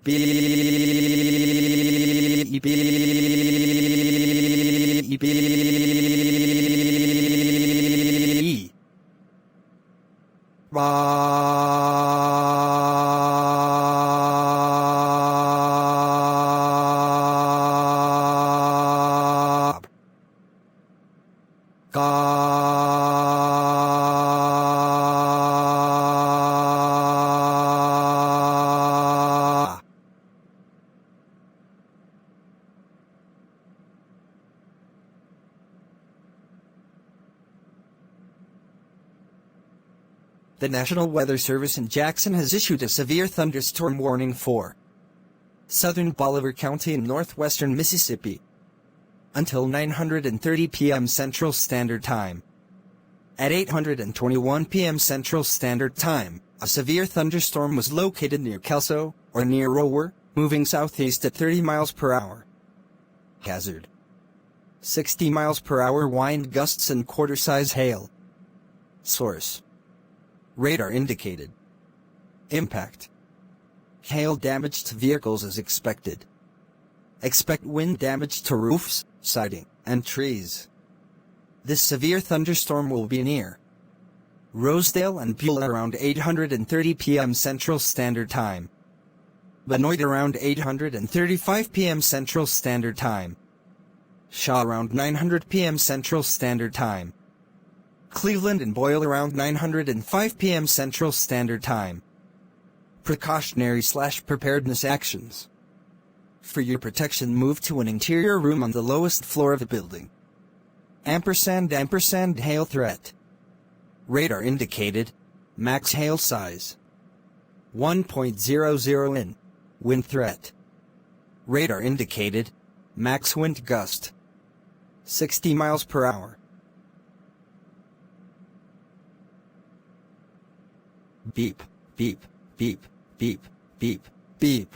Beep. Bob. The National Weather Service in Jackson has issued a severe thunderstorm warning for southern Bolivar County in northwestern Mississippi until 9:30 p.m. Central Standard Time. At 8:21 p.m. Central Standard Time, a severe thunderstorm was located near Kelso, or near Rower, moving southeast at 30 miles per hour. Hazard: 60 miles per hour wind gusts and quarter-size hail. Source: radar indicated. Impact: hail damage to vehicles is expected. Expect wind damage to roofs, siding, and trees. This severe thunderstorm will be near Rosedale and Beulah around 8:30 p.m. Central Standard Time. Benoit around 8:35 p.m. Central Standard Time. Shaw around 9:00 p.m. Central Standard Time. Cleveland and Boyle around 9:05 p.m. Central Standard Time. Precautionary/preparedness actions. For your protection, move to an interior room on the lowest floor of the building. & hail threat. Radar indicated. Max hail size 1.00 in. Wind threat. Radar indicated. Max wind gust 60 miles per hour. Beep, beep, beep, beep, beep, beep.